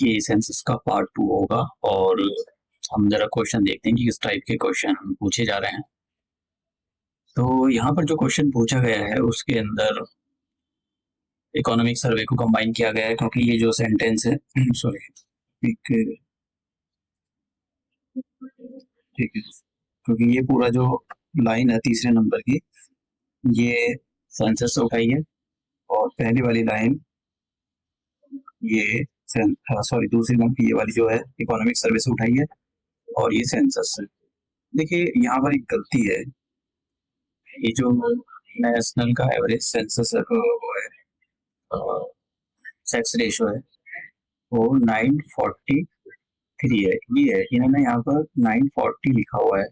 ये सेंसस का पार्ट 2 होगा और हम जरा क्वेश्चन देखते हैं कि किस टाइप के क्वेश्चन पूछे जा रहे हैं। तो यहाँ पर जो क्वेश्चन पूछा गया है उसके अंदर इकोनॉमिक सर्वे को कंबाइन किया गया है, क्योंकि ये जो सेंटेंस है सॉरी एक ठीक है, क्योंकि ये पूरा जो लाइन है तीसरे नंबर की ये सेंसस से उठाई है और पहली वाली लाइन ये सॉरी दूसरी नंबर की ये वाली जो है इकोनॉमिक सर्वे से उठाई है और ये सेंसस से। देखिए यहाँ पर एक गलती है, ये जो नेशनल का एवरेज सेंसस वो है सेक्स रेशो है वो 943 है। ये है इन्होंने यहाँ पर 940 लिखा हुआ है,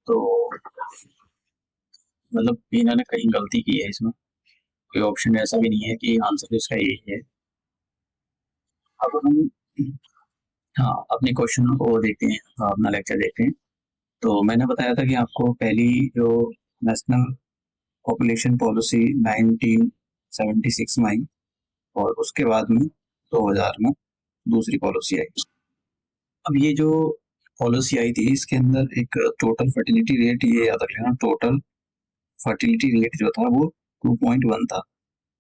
तो मतलब इन्होंने कहीं गलती की है इसमें। कोई ऑप्शन ऐसा भी नहीं है कि आंसर इसका यही है। अब हम हाँ अपने क्वेश्चन को देखते हैं, अपना लेक्चर देखते हैं। तो मैंने बताया था कि आपको पहली जो नेशनल पॉपुलेशन पॉलिसी 1976 में आई और उसके बाद में 2000 में दूसरी पॉलिसी आई। अब ये जो पॉलिसी आई थी इसके अंदर एक टोटल फर्टिलिटी रेट, ये याद रखना, टोटल फर्टिलिटी रेट जो था वो 2.1 था।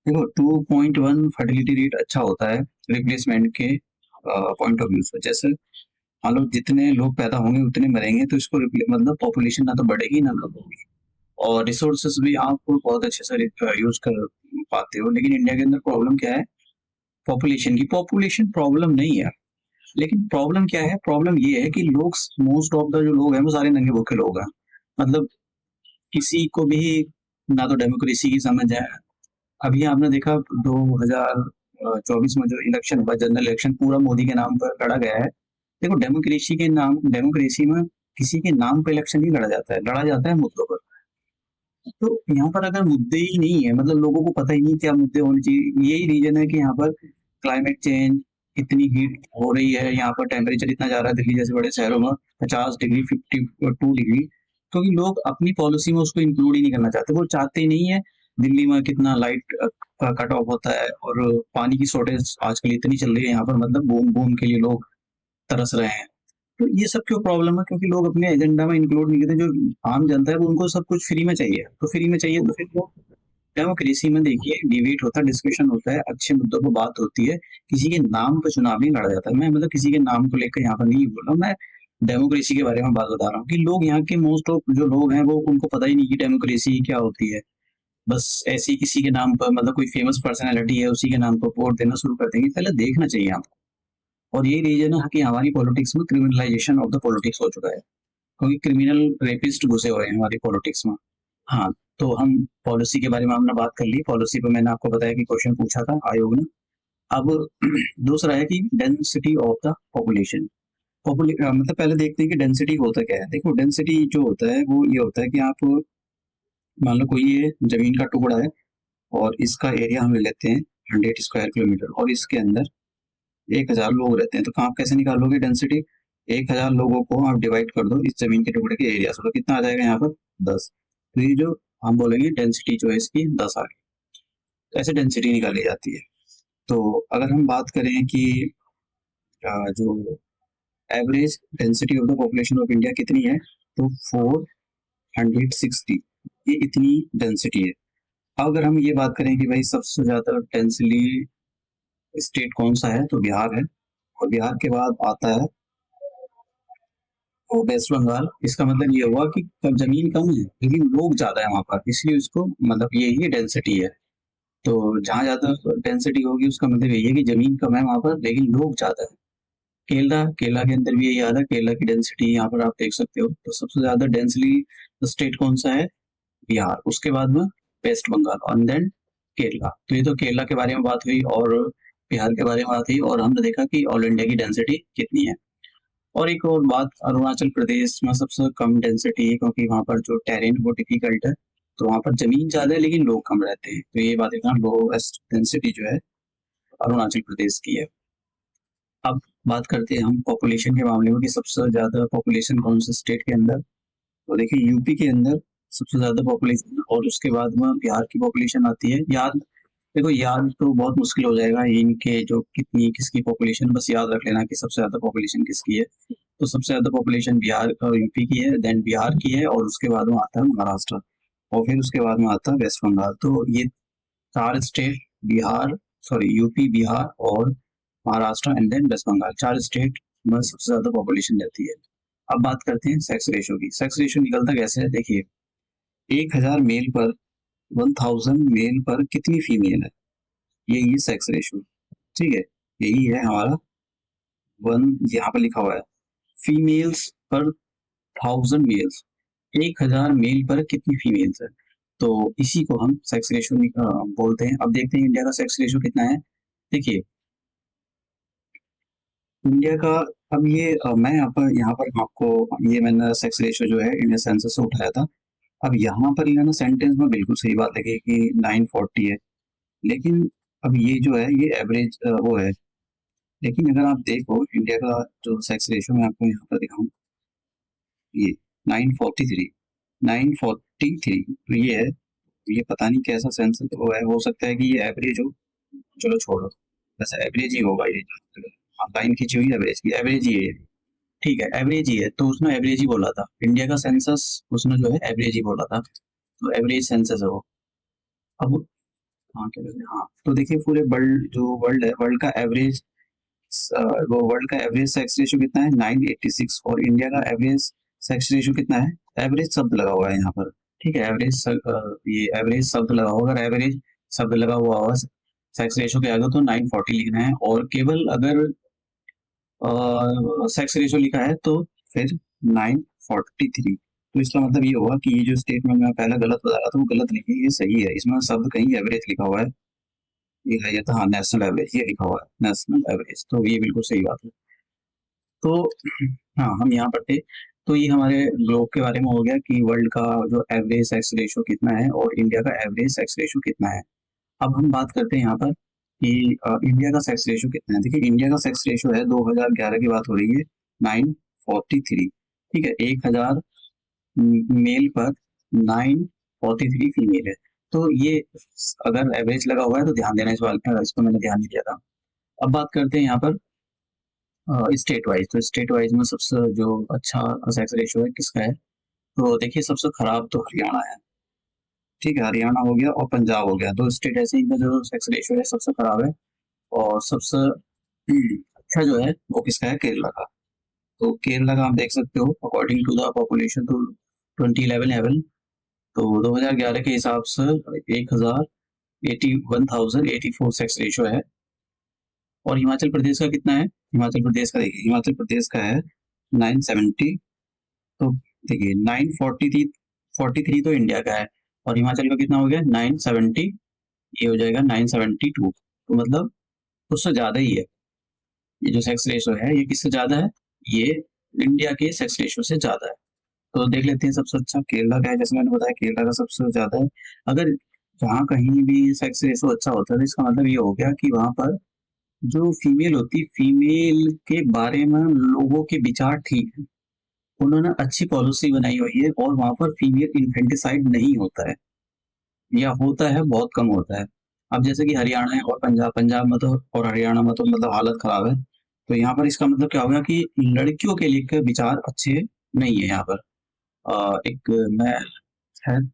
देखो 2.1 फर्टिलिटी रेट अच्छा होता है रिप्लेसमेंट के पॉइंट ऑफ व्यू से। जैसे मान लो जितने लोग पैदा होंगे उतने मरेंगे, तो इसको मतलब पॉपुलेशन ना तो बढ़ेगी ना कम होगी, और रिसोर्सेज भी आप बहुत अच्छे से यूज कर पाते हो। लेकिन इंडिया के अंदर प्रॉब्लम क्या है, पॉपुलेशन की। पॉपुलेशन प्रॉब्लम नहीं है, लेकिन प्रॉब्लम क्या है, प्रॉब्लम ये है कि लोग, मोस्ट ऑफ द जो लोग हैं वो सारे नंगे भूखे लोग हैं। मतलब किसी को भी ना तो डेमोक्रेसी की समझ है। अभी आपने देखा 2024 में जो इलेक्शन हुआ, जनरल इलेक्शन, पूरा मोदी के नाम पर लड़ा गया है। देखो डेमोक्रेसी में किसी के नाम पर इलेक्शन नहीं लड़ा जाता है, लड़ा जाता है मुद्दों पर। तो यहाँ पर अगर मुद्दे ही नहीं है, मतलब लोगों को पता ही नहीं क्या मुद्दे होने चाहिए, यही रीजन है कि यहाँ पर क्लाइमेट चेंज, इतनी हीट हो रही है, यहाँ पर टेम्परेचर इतना जा रहा है दिल्ली जैसे बड़े शहरों में 50 डिग्री 52 डिग्री, क्योंकि लोग अपनी पॉलिसी में उसको इंक्लूड ही नहीं करना चाहते। वो चाहते ही नहीं है। दिल्ली में कितना लाइट का कट ऑफ होता है और पानी की शॉर्टेज आजकल इतनी चल रही है यहाँ पर, मतलब बूम बूम के लिए लोग तरस रहे हैं। तो ये सब क्यों प्रॉब्लम है, क्योंकि लोग अपने एजेंडा में इंक्लूड नहीं करते। जो आम जनता है वो उनको सब कुछ फ्री में चाहिए, तो फ्री में चाहिए तो फिर वो डेमोक्रेसी में देखिए डिबेट होता है, डिस्कशन होता है, अच्छे मुद्दों पर बात होती है, किसी के नाम पर चुनाव नहीं लड़ा जाता। मैं मतलब किसी के नाम को लेकर यहाँ पर नहीं बोल रहा हूँ, मैं डेमोक्रेसी के बारे में बात बता रहा हूँ कि लोग यहाँ के मोस्ट ऑफ जो लोग हैं वो, उनको पता ही नहीं कि डेमोक्रेसी क्या होती है। बस ऐसे ही किसी के नाम पर, मतलब कोई फेमस पर्सनैलिटी है उसी के नाम पर वोट देना शुरू कर देंगे। पहले देखना चाहिए आपको। और यही रीजन है कि हमारी पॉलिटिक्स में क्रिमिनलाइजेशन ऑफ द पॉलिटिक्स हो चुका है, क्योंकि क्रिमिनल रेपिस्ट घुसे हुए हैं हमारी पॉलिटिक्स में। हाँ, तो हम पॉलिसी के बारे में हमने बात कर ली। पॉलिसी पर मैंने आपको बताया कि क्वेश्चन पूछा था आयोग ने। अब दूसरा है कि डेंसिटी ऑफ द पॉपुलेशन। मतलब पहले देखते हैं कि डेंसिटी होता क्या है। देखो डेंसिटी जो होता है वो ये होता है कि आप मान लो कोई ये जमीन का टुकड़ा है और इसका एरिया हम ले लेते हैं 100 स्क्वायर किलोमीटर और इसके अंदर 1000 लोग रहते हैं। तो आप कैसे निकालोगे डेंसिटी? 1000 लोगों को आप डिवाइड कर दो इस जमीन के टुकड़े के एरिया से, तो कितना आ जाएगा यहाँ पर 10। तो ये जो हम बोलेंगे डेंसिटी जो है इसकी 10 आ गई। तो ऐसे डेंसिटी निकाली जाती है। तो अगर हम बात करें कि जो average density of the population of India कितनी है, तो 460, ये इतनी डेंसिटी है। अब अगर हम ये बात करें कि भाई सबसे ज्यादा डेंसली स्टेट कौन सा है, तो बिहार है, और बिहार के बाद आता है वो वेस्ट बंगाल। इसका मतलब ये हुआ कि जमीन कम है लेकिन लोग ज्यादा है वहां पर, इसलिए उसको मतलब यही डेंसिटी है। तो जहाँ ज्यादा डेंसिटी होगी उसका मतलब यही है कि जमीन कम है वहां पर लेकिन लोग ज्यादा है। केरला के अंदर भी यही हाल है। केरला की डेंसिटी यहाँ पर आप देख सकते हो। तो सबसे ज्यादा डेंसली स्टेट कौन सा है? बिहार। उसके बाद में वेस्ट बंगाल और देन केरला। तो ये तो केरला के बारे में बात हुई और बिहार के बारे में बात हुई, और हमने देखा कि ऑल इंडिया की डेंसिटी कितनी है। और एक और बात, अरुणाचल प्रदेश में सबसे कम डेंसिटी है, क्योंकि वहाँ पर जो टेरेन वो डिफिकल्ट है, तो वहाँ पर जमीन ज्यादा है लेकिन लोग कम रहते हैं। तो ये बात है, लोएस्ट डेंसिटी जो है अरुणाचल प्रदेश की है। अब बात करते हैं हम पॉपुलेशन के मामले में कि सबसे ज्यादा पॉपुलेशन कौन से स्टेट के अंदर। तो देखिए यूपी के अंदर सबसे ज्यादा पॉपुलेशन, और उसके बाद में बिहार की पॉपुलेशन आती है। याद देखो याद तो बहुत मुश्किल हो जाएगा इनके जो कितनी किसकी पॉपुलेशन, बस याद रख लेना कि सबसे ज्यादा पॉपुलेशन किसकी है। तो सबसे ज्यादा पॉपुलेशन बिहार यूपी की है, देन बिहार की है, और उसके बाद में आता है महाराष्ट्र, और फिर उसके बाद में आता है वेस्ट बंगाल। तो ये चार state, Bihar, sorry UP, Bihar और महाराष्ट्र एंड देन वेस्ट बंगाल, चार स्टेट में सबसे ज्यादा पॉपुलेशन रहती है। अब बात करते हैं सेक्स रेशो की। सेक्स रेशो निकलता कैसे है, देखिए 1000 मेल पर 1000 मेल पर कितनी फीमेल है, यही सेक्स रेशो। ठीक है, यही है हमारा वन, यहाँ पर लिखा हुआ है फीमेल्स पर 1000 मेल्स, 1000 मेल पर कितनी फीमेल्स है, तो इसी को हम सेक्स रेशो बोलते हैं। अब देखते हैं इंडिया का सेक्स रेशो कितना है। देखिए इंडिया का, अब ये मैं यहाँ पर आपको, ये मैंने सेक्स रेशो जो है इंडिया सेंसस से उठाया था। अब यहाँ पर ये ना सेंटेंस में बिल्कुल सही बात लगी कि 940 है, लेकिन अब ये जो है ये एवरेज वो है। लेकिन अगर आप देखो इंडिया का जो सेक्स रेशो मैं आपको यहाँ पर दिखाऊं, ये 943, 943 तो ये है। ये पता नहीं कैसा सेंस वो है, हो सकता है कि ये एवरेज हो, चलो छोड़ो, वैसे एवरेज ही होगा ये। लाइन खींची हुई एवरेज की, एवरेज ही है ये। ठीक है, एवरेज ही है, तो उसने एवरेज ही बोला था, इंडिया का सेंसस उसने जो है एवरेज ही बोला था, तो एवरेज सेंसस है वो। अब हाँ क्या कहते हैं, हाँ तो देखिए पूरे वर्ल्ड, जो वर्ल्ड है, वर्ल्ड का एवरेज, वो वर्ल्ड का एवरेज सेक्स रेशियो कितना है 986, और इंडिया का एवरेज सेक्स रेशियो कितना है, एवरेज शब्द लगा हुआ है यहाँ पर। ठीक है, एवरेज, ये एवरेज शब्द लगा हुआ, अगर एवरेज शब्द लगा हुआ होगा सेक्स रेशियो के आगे तो 940 लिखना है, और केवल अगर सेक्स रेशियो लिखा है तो फिर 943। तो इसका मतलब ये होगा कि ये जो स्टेटमेंट मैं पहले गलत बता रहा था वो गलत नहीं है, ये सही है, इसमें शब्द कहीं एवरेज लिखा हुआ है, ये है, ये था हाँ नेशनल एवरेज, ये लिखा हुआ है नेशनल एवरेज, तो ये बिल्कुल सही बात है। तो हाँ हम यहाँ पर थे, तो ये हमारे ग्लोब के बारे में हो गया कि वर्ल्ड का जो एवरेज सेक्स रेशियो कितना है और इंडिया का एवरेज सेक्स रेशियो कितना है। अब हम बात करते हैं यहाँ पर कि इंडिया का सेक्स रेशियो कितना है। देखिए इंडिया का सेक्स रेशियो है, 2011 की बात हो रही है, 943। ठीक है, 1000 मेल पर 943 फीमेल है। तो ये अगर एवरेज लगा हुआ है तो ध्यान देना इस बात का, इसको मैंने ध्यान नहीं दिया था। अब बात करते हैं यहाँ पर स्टेट वाइज। तो स्टेट वाइज में सबसे जो अच्छा सेक्स रेशियो है किसका है, तो देखिए सबसे खराब तो हरियाणा है। ठीक है, हरियाणा हो गया और पंजाब हो गया, दो स्टेट ऐसे इनका जो सेक्स रेशियो है सबसे खराब है। और सबसे अच्छा जो है वो किसका है, केरला का। तो केरला का आप देख सकते हो अकॉर्डिंग टू द पॉपुलेशन तो 2011 लेवल, तो 2011 के हिसाब से 1084 सेक्स रेशियो है। और हिमाचल प्रदेश का कितना है, हिमाचल प्रदेश का देखिए, हिमाचल प्रदेश का है 970। तो देखिए 943 तो इंडिया का है, और हिमाचल का कितना हो गया 970, ये हो जाएगा 972। तो मतलब उससे ज्यादा ही है, ये जो सेक्स रेशियो है ये किससे ज्यादा है, ये इंडिया के सेक्स रेशियो से ज्यादा है। तो देख लेते हैं सबसे अच्छा केरला का है, जैसे मैंने बताया केरला का सबसे ज्यादा है। अगर जहाँ कहीं भी सेक्स रेशियो अच्छा होता है तो इसका मतलब ये हो गया कि वहां पर जो फीमेल होती, फीमेल के बारे में लोगों के विचार ठीक है, उन्होंने अच्छी पॉलिसी बनाई हुई है, और वहां पर फीमेल इन्फेंटिसाइड नहीं होता है, या होता है बहुत कम होता है। अब जैसे कि हरियाणा है और पंजाब, पंजाब में तो और हरियाणा में तो मतलब हालत खराब है। तो यहाँ पर इसका मतलब क्या होगा कि लड़कियों के लिए के विचार अच्छे नहीं है यहाँ पर। एक मैं शायद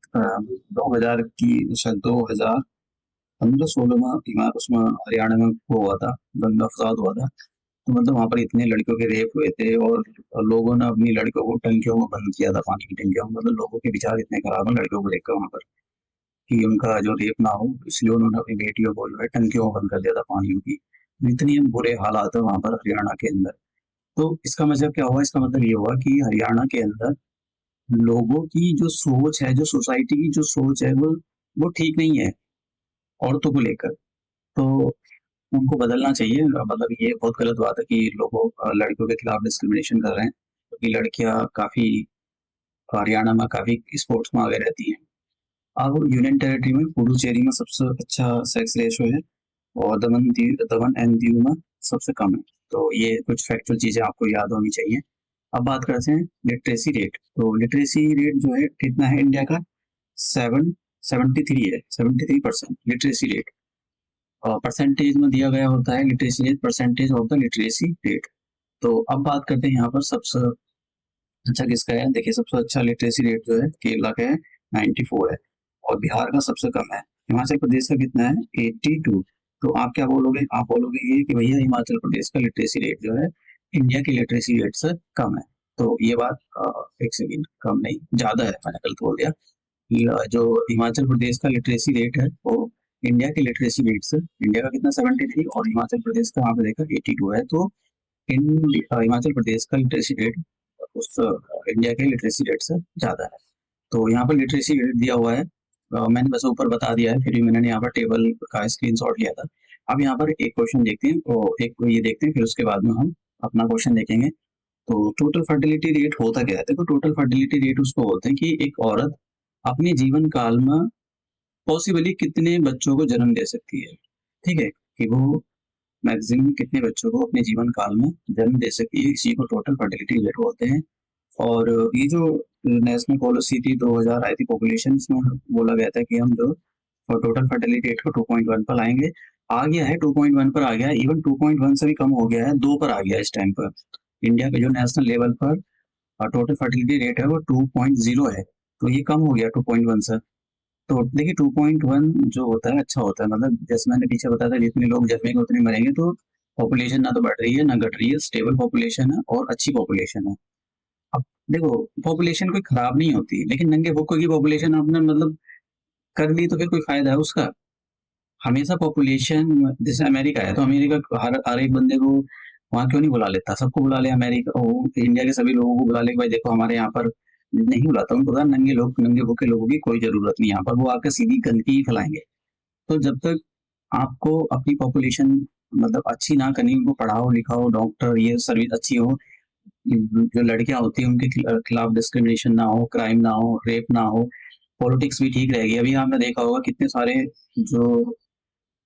2000 की, शायद 2015-16 में उसमें हरियाणा में वो हुआ था, दंगा फसाद हुआ था। तो मतलब वहां पर इतने लड़कियों के रेप हुए थे, और लोगों ने अपनी लड़कियों को टंकियों में बंद किया था, पानी की टंकियों में। मतलब लोगों के विचार इतने खराब है लड़कियों को लेकर वहां पर कि उनका जो रेप ना हो, इसलिए उन्होंने अपनी बेटियों को जो है टंकियों में बंद कर दिया था पानियों की। इतनी बुरे हालात है वहां पर हरियाणा के अंदर। तो इसका मतलब क्या हुआ, इसका मतलब ये हुआ कि हरियाणा के अंदर लोगों की जो सोच है, जो सोसाइटी की जो सोच है वो ठीक नहीं है औरतों को लेकर। तो उनको बदलना चाहिए। मतलब ये बहुत गलत बात है कि लोगों लड़कियों के खिलाफ डिस्क्रिमिनेशन कर रहे हैं, क्योंकि लड़कियां काफी हरियाणा में काफी स्पोर्ट्स में आगे रहती हैं। अब यूनियन टेरिटरी में पुडुचेरी में सबसे अच्छा सेक्स रेशो है, और दमन एंड दीव में सबसे कम है। तो ये कुछ फैक्चुअल चीजें आपको याद होनी चाहिए। अब बात करते हैं लिटरेसी रेट। तो लिटरेसी रेट जो है कितना है इंडिया का, 73 है, 73% लिटरेसी रेट। परसेंटेज में दिया गया होता है literacy rate, percentage of the literacy rate. तो अब बात करते हैं यहाँ पर सबसे अच्छा किसका है। देखिए सबसे अच्छा लिटरेसी रेट जो है केरला का है 94 है, और बिहार का सबसे कम है। हिमाचल प्रदेश का कितना है 82। तो आप क्या बोलोगे, आप बोलोगे ये कि भैया हिमाचल प्रदेश का लिटरेसी रेट जो है इंडिया की लिटरेसी रेट से कम है। तो ये बात एक सेकेंड, कम नहीं ज्यादा है, मैंने गलत बोल दिया। जो हिमाचल प्रदेश का लिटरेसी रेट है वो इंडिया के लिटरेसी रेट से, इंडिया का कितना 73 और हिमाचल प्रदेश का वहाँ पे देखा 82 है। तो इन हिमाचल प्रदेश का लिटरेसी रेट उस इंडिया के लिटरेसी रेट से ज़्यादा है। तो यहाँ पर लिटरेसी रेट दिया हुआ है, मैंने बस ऊपर बता दिया है, फिर भी मैंने यहाँ पर टेबल का स्क्रीनशॉट लिया था। अब यहाँ पर एक क्वेश्चन देखते हैं, तो एक ये देखते हैं, फिर उसके बाद में हम अपना क्वेश्चन देखेंगे। तो टोटल फर्टिलिटी रेट होता क्या है। देखो टोटल फर्टिलिटी रेट उसको बोलते हैं कि एक औरत अपने जीवन काल में पॉसिबली कितने बच्चों को जन्म दे सकती है। ठीक है, कि वो मैक्सिमम कितने बच्चों को अपने जीवन काल में जन्म दे सकती है, इसी को टोटल फर्टिलिटी रेट बोलते हैं। और ये जो नेशनल पॉलिसी थी 2000 आई थी पॉपुलेशन, इसमें बोला गया था कि हम जो टोटल फर्टिलिटी रेट को 2.1 पर लाएंगे। आ गया है 2.1 पर आ गया है, इवन 2.1 से भी कम हो गया है, 2 पर आ गया है इस टाइम पर। इंडिया के जो नेशनल लेवल पर टोटल फर्टिलिटी रेट है वो 2.0 है, तो ये कम हो गया 2.1 से। तो देखिए 2.1 जो होता है अच्छा होता है, मतलब जैसे मैंने पीछे बताया था जितने लोग जन्मेंगे उतने मरेंगे। तो पॉपुलेशन ना तो बढ़ रही है ना घट रही है, स्टेबल पॉपुलेशन है और अच्छी पॉपुलेशन है। अब देखो पॉपुलेशन कोई खराब नहीं होती, लेकिन नंगे भुक्कों की पॉपुलेशन आपने मतलब कर ली तो फिर कोई फायदा है उसका। हमेशा पॉपुलेशन, जैसे अमेरिका है तो अमेरिका हर एक बंदे को वहाँ क्यों नहीं बुला लेता, सबको बुला ले अमेरिका, इंडिया के सभी लोगों को बुला ले, भाई देखो हमारे यहाँ पर नहीं बुलाता उनको, पता नंगे लोग, नंगे भूखे लोगों की कोई जरूरत नहीं, यहाँ पर वो आकर सीधी गंदगी ही फैलाएंगे। तो जब तक आपको अपनी पॉपुलेशन मतलब अच्छी ना करनी, उनको पढ़ाओ लिखाओ, डॉक्टर ये सर्विस अच्छी हो, जो लड़कियां होती हैं उनके खिलाफ डिस्क्रिमिनेशन ना हो, क्राइम ना हो, रेप ना हो, पॉलिटिक्स भी ठीक रहेगी। अभी आपने देखा होगा कितने सारे जो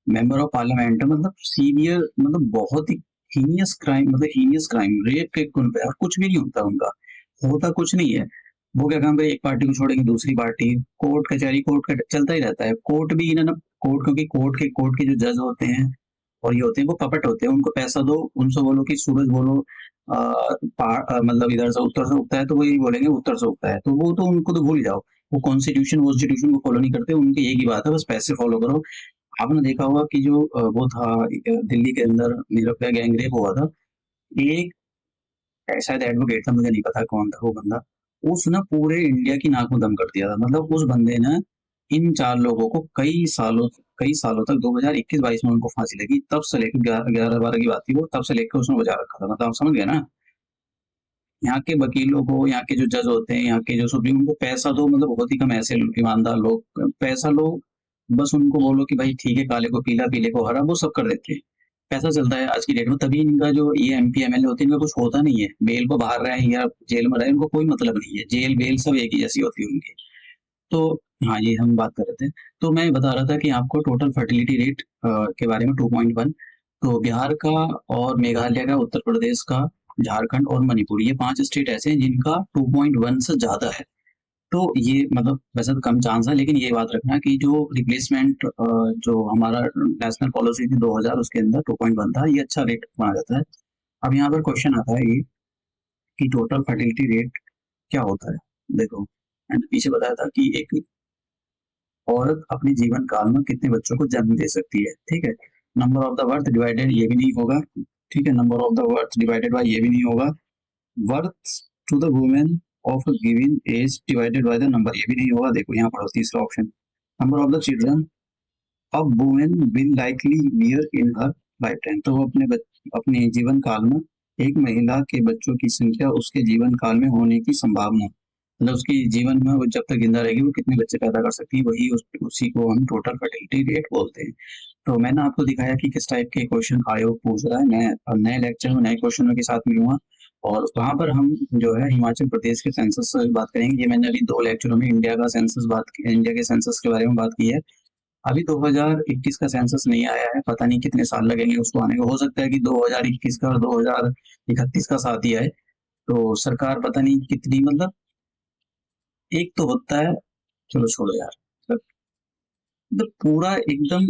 मेंबर ऑफ पार्लियामेंट है, मतलब सीवियर, मतलब बहुत ही हीनियस क्राइम, मतलब हीनियस क्राइम रेप के गुण पे, और कुछ भी नहीं होता उनका, होता कुछ नहीं है। वो क्या काम है, एक पार्टी को छोड़ेंगे दूसरी पार्टी, कोर्ट कचहरी, कोर्ट का चलता ही रहता है। कोर्ट भी इन्हें ना, कोर्ट क्योंकि कोर्ट के जो जज होते हैं और ये होते हैं वो कपट होते हैं, उनको पैसा दो, उनसे बोलो कि सूरज बोलो मतलब इधर से उत्तर से उगता है, तो वो यही बोलेंगे उत्तर से उगता है, तो वो तो उनको तो भूल जाओ। वो कॉन्स्टिट्यूशन को फॉलो नहीं करते, उनकी एक ही बात है बस पैसे फॉलो करो। आपने देखा होगा कि जो वो था दिल्ली के अंदर निर्भया गैंगरेप हुआ था, एक शायद एडवोकेट था, मुझे नहीं पता कौन था वो बंदा, उसने पूरे इंडिया की नाक में दम कर दिया था। मतलब उस बंदे ने इन 4 लोगों को कई सालों तक 2021-22 में उनको फांसी लगी, तब से लेकर 11-12 की बात थी वो, तब से लेकर उसने बजा रखा था। मतलब आप समझ गए ना, यहाँ के वकीलों को, यहाँ के जो जज होते हैं, यहाँ के जो सुप्रीम, उनको पैसा दो, मतलब बहुत ही कम ऐसे ईमानदार लोग पैसा लो, बस उनको बोलो कि भाई ठीक है काले को पीला पीले को हरा, वो सब कर देते हैं। पैसा चलता है आज की डेट में, तभी इनका जो ये एमपी एमएलए होते हैं इनका कुछ होता नहीं है, बेल को बाहर रहे या जेल में रहे इनको कोई मतलब नहीं है, जेल बेल सब एक ही जैसी होती है उनकी। तो हाँ, ये हम बात कर रहे थे। तो मैं बता रहा था कि आपको टोटल फर्टिलिटी रेट के बारे में 2.1, तो बिहार का और मेघालय का, उत्तर प्रदेश का, झारखंड और मणिपुर, ये 5 स्टेट ऐसे हैं जिनका 2.1 से ज्यादा है। तो ये मतलब वैसे तो कम चांस है, लेकिन ये बात रखना कि जो रिप्लेसमेंट जो हमारा नेशनल पॉलिसी थी 2000 उसके अंदर 2.1 था, ये अच्छा रेट माना जाता है। अब यहाँ पर क्वेश्चन आता है ये कि टोटल फर्टिलिटी रेट क्या होता है। देखो मैंने पीछे बताया था कि एक औरत अपने जीवन काल में कितने बच्चों को जन्म दे सकती है। ठीक है, number of the birth divided, ये भी नहीं होगा। ठीक है, number of the birth divided by, ये भी नहीं होगा। Birth to the women of a given age divided by the number, ये भी नहीं होगा। देखो यहाँ पर तीसरा option, number of the children a women will likely bear in her lifetime, तो वो अपने जीवन काल में एक महिला के बच्चों की संख्या उसके जीवन काल में होने की संभावना, मतलब उसके जीवन में वो जब तक जिंदा रहेगी वो कितने बच्चे पैदा कर सकती है, वही उसी को हम टोटल फर्टिलिटी रेट बोलते हैं। तो मैंने आपको दिखाया कि किस टाइप के क्वेश्चन आयोग पूछ रहा है। मैं नए लेक्चर में नए क्वेश्चनों के साथ मिलूंगा, और वहां पर हम जो है हिमाचल प्रदेश के सेंसस से बात करेंगे। ये मैंने अभी 2 लेक्चरों में इंडिया का सेंसस बात की, इंडिया के सेंसस के बारे में बात की है। अभी 2021 का सेंसस नहीं आया है, पता नहीं कितने साल लगेंगे उसको आने को, हो सकता है कि 2021 का और 2031 का साथ ही आए। तो सरकार पता नहीं कितनी, मतलब एक तो होता है, चलो छोड़ो यार, मतलब पूरा एकदम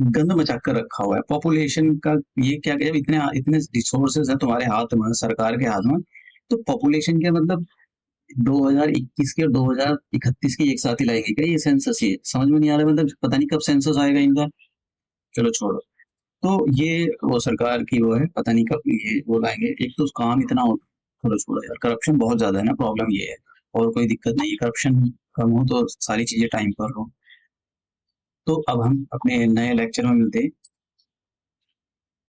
गंद मचा कर रखा हुआ है पॉपुलेशन का। ये क्या जब इतने इतने रिसोर्सेज है तुम्हारे हाथ में, सरकार के हाथ में, तो पॉपुलेशन के मतलब 2021 के और 2031 की एक साथ ही लाएंगे क्या ये सेंसस? ये समझ में नहीं आ रहा, मतलब पता नहीं कब सेंसस आएगा इनका। चलो छोड़ो। तो ये वो सरकार की वो है, पता नहीं कब ये वो लाएंगे। एक तो काम इतना हो, छोड़ो छोड़ो यार, करप्शन बहुत ज्यादा है ना, प्रॉब्लम ये है। और कोई दिक्कत नहीं है, करप्शन कम हो तो सारी चीजें टाइम पर हो। तो अब हम अपने नए लेक्चर में मिलते हैं।